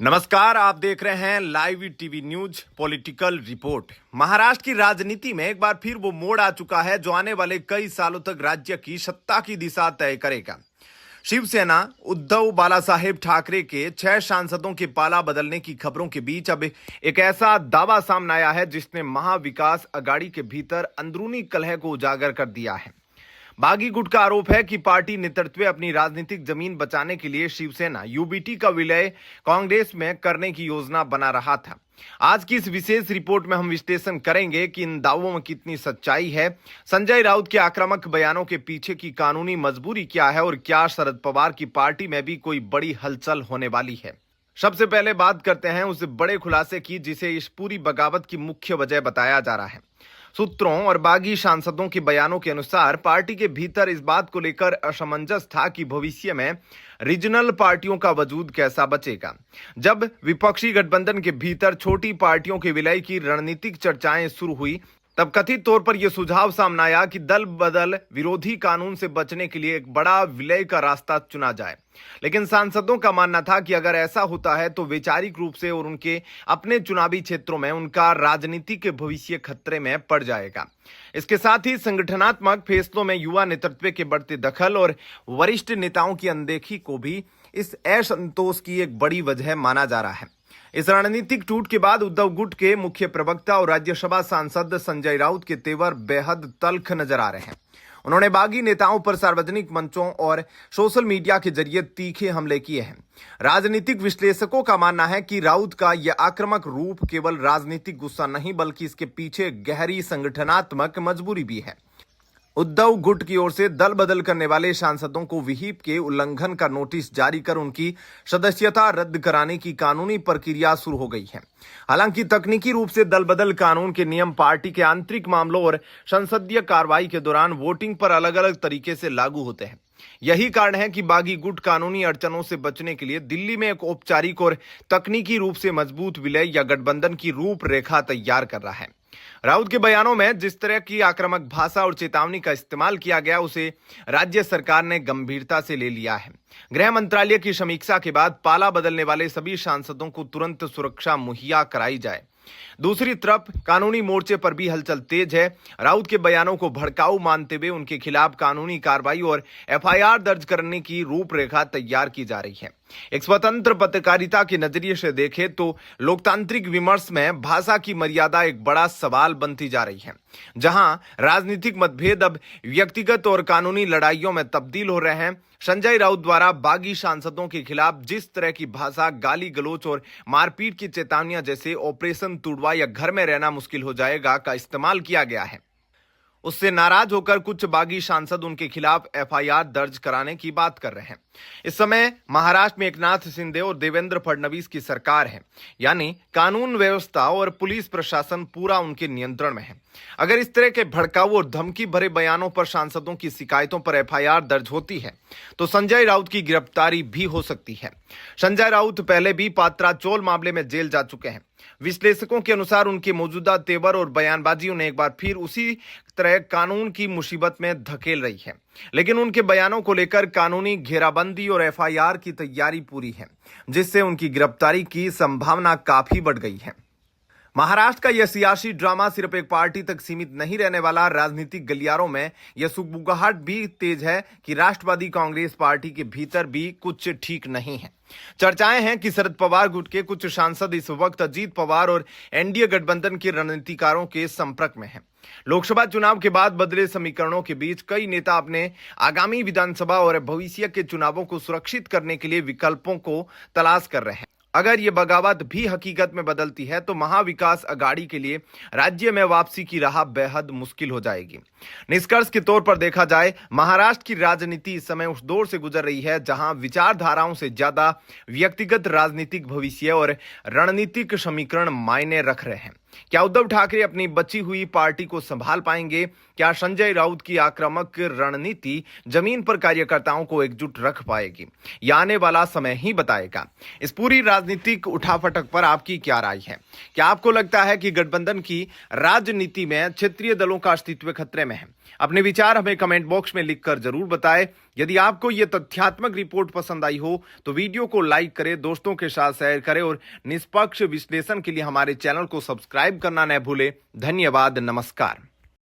नमस्कार, आप देख रहे हैं live TV news political report. Maharashtra की राजनीति में एक बार फिर वो मोड़ आ चुका है जो आने वाले कई सालों तक राज्य की सत्ता की दिशा तय करेगा। शिवसेना उद्धव बालासाहेब ठाकरे के 6 सांसदों के पाला बदलने की खबरों के बीच अब एक ऐसा दावा सामने आया है जिसने महाविकास अघाड़ी के भीतर अंदरूनी कलह को उजागर कर दिया है। बागी गुट का आरोप है कि पार्टी नेतृत्व अपनी राजनीतिक जमीन बचाने के लिए शिवसेना यूबीटी का विलय कांग्रेस में करने की योजना बना रहा था। आज की इस विशेष रिपोर्ट में हम विश्लेषण करेंगे कि इन दावों में कितनी सच्चाई है, संजय राउत के आक्रामक बयानों के पीछे की कानूनी मजबूरी क्या है और क्या शरद पवार की पार्टी में भी कोई बड़ी हलचल होने वाली है। सबसे पहले बात करते हैं उस बड़े खुलासे की जिसे इस पूरी बगावत की मुख्य वजह बताया जा रहा है। सूत्रों और बागी सांसदों के बयानों के अनुसार पार्टी के भीतर इस बात को लेकर असमंजस था कि भविष्य में रीजनल पार्टियों का वजूद कैसा बचेगा। जब विपक्षी गठबंधन के भीतर छोटी पार्टियों के विलय की रणनीतिक चर्चाएं शुरू हुई तब कथित तौर पर यह सुझाव सामने आया कि दल बदल विरोधी कानून से बचने के लिए एक बड़ा विलय का रास्ता चुना जाए। लेकिन सांसदों का मानना था कि अगर ऐसा होता है तो वैचारिक रूप से और उनके अपने चुनावी क्षेत्रों में उनका राजनीतिक भविष्य खतरे में पड़ जाएगा। इसके साथ ही संगठनात्मक फैसलों में युवा नेतृत्व के बढ़ते दखल और वरिष्ठ नेताओं की अनदेखी को भी इस असंतोष की एक बड़ी वजह माना जा रहा है। इस रणनीतिक टूट के बाद उद्धव गुट के मुख्य प्रवक्ता और राज्यसभा सांसद संजय राउत के तेवर बेहद तल्ख नजर आ रहे हैं। उन्होंने बागी नेताओं पर सार्वजनिक मंचों और सोशल मीडिया के जरिए तीखे हमले किए हैं। राजनीतिक विश्लेषकों का मानना है कि राउत का यह आक्रामक रूप केवल राजनीतिक गुस्सा नहीं बल्कि इसके पीछे गहरी संगठनात्मक मजबूरी भी है। उद्धव गुट की ओर से दल बदल करने वाले सांसदों को विहिप के उल्लंघन का नोटिस जारी कर उनकी सदस्यता रद्द कराने की कानूनी प्रक्रिया शुरू हो गई है। हालांकि तकनीकी रूप से दल बदल कानून के नियम पार्टी के आंतरिक मामलों और संसदीय कार्रवाई के दौरान वोटिंग पर अलग अलग तरीके से लागू होते हैं। यही कारण है कि बागी गुट कानूनी अड़चनों से बचने के लिए दिल्ली में एक औपचारिक और तकनीकी रूप से मजबूत विलय या गठबंधन की रूपरेखा तैयार कर रहा है। राउत के बयानों में जिस तरह की आक्रामक भाषा और चेतावनी का इस्तेमाल किया गया उसे राज्य सरकार ने गंभीरता से ले लिया है। गृह मंत्रालय की समीक्षा के बाद पाला बदलने वाले सभी सांसदों को तुरंत सुरक्षा मुहैया कराई जाए। दूसरी तरफ कानूनी मोर्चे पर भी हलचल तेज है। राउत के बयानों को भड़काऊ मानते हुए उनके खिलाफ कानूनी कार्रवाई और एफआईआर दर्ज करने की रूपरेखा तैयार की जा रही है। एक स्वतंत्र पत्रकारिता के नजरिए से देखें तो लोकतांत्रिक विमर्श में भाषा की मर्यादा एक बड़ा सवाल बनती जा रही है। जहां राजनीतिक मतभेद अब व्यक्तिगत और कानूनी लड़ाइयों में तब्दील हो रहे हैं। संजय राउत द्वारा बागी सांसदों के खिलाफ जिस तरह की भाषा, गाली गलौच और मारपीट की चेतावनियां जैसे ऑपरेशन तुड़वा या घर में रहना मुश्किल हो जाएगा का इस्तेमाल किया गया है, उससे नाराज होकर कुछ बागी सांसद उनके खिलाफ एफआईआर दर्ज कराने की बात कर रहे हैं। इस समय महाराष्ट्र में एकनाथ शिंदे और देवेंद्र फडणवीस की सरकार है, यानी कानून व्यवस्था और पुलिस प्रशासन पूरा उनके नियंत्रण में है। अगर इस तरह के भड़काऊ और धमकी भरे बयानों पर सांसदों की शिकायतों पर एफआईआर दर्ज होती है तो संजय राउत की गिरफ्तारी भी हो सकती है। संजय राउत पहले भी पात्राचौल मामले में जेल जा चुके हैं। विश्लेषकों के अनुसार उनके मौजूदा तेवर और बयानबाजी उन्हें एक बार फिर उसी तरह कानून की मुसीबत में धकेल रही है। लेकिन उनके बयानों को लेकर कानूनी घेराबंदी और एफआईआर की तैयारी पूरी है, जिससे उनकी गिरफ्तारी की संभावना काफी बढ़ गई है। महाराष्ट्र का यह सियासी ड्रामा सिर्फ एक पार्टी तक सीमित नहीं रहने वाला। राजनीतिक गलियारों में यह सुगबुगाहट भी तेज है कि राष्ट्रवादी कांग्रेस पार्टी के भीतर भी कुछ ठीक नहीं है। चर्चाएं हैं कि शरद पवार गुट के कुछ सांसद इस वक्त अजीत पवार और एनडीए गठबंधन के रणनीतिकारों के संपर्क में हैं। लोकसभा चुनाव के बाद बदले समीकरणों के बीच कई नेता अपने आगामी विधानसभा और भविष्य के चुनावों को सुरक्षित करने के लिए विकल्पों को तलाश कर रहे हैं। अगर ये बगावत भी हकीकत में बदलती है तो महाविकास अघाड़ी के लिए राज्य में वापसी की राह बेहद मुश्किल हो जाएगी। निष्कर्ष के तौर पर देखा जाए, महाराष्ट्र की राजनीति इस समय उस दौर से गुजर रही है जहां विचारधाराओं से ज्यादा व्यक्तिगत राजनीतिक भविष्य और रणनीतिक समीकरण मायने रख रहे हैं। क्या उद्धव ठाकरे अपनी बची हुई पार्टी को संभाल पाएंगे? क्या संजय राउत की आक्रामक रणनीति जमीन पर कार्यकर्ताओं को एकजुट रख पाएगी? यह आने वाला समय ही बताएगा। इस पूरी राजनीतिक उठापटक पर आपकी क्या राय है? क्या आपको लगता है कि गठबंधन की राजनीति में क्षेत्रीय दलों का अस्तित्व खतरे में है? अपने विचार हमें कमेंट बॉक्स में लिखकर जरूर बताएं। यदि आपको ये तथ्यात्मक रिपोर्ट पसंद आई हो तो वीडियो को लाइक करें, दोस्तों के साथ शेयर करें और निष्पक्ष विश्लेषण के लिए हमारे चैनल को सब्सक्राइब करना न भूलें। धन्यवाद, नमस्कार।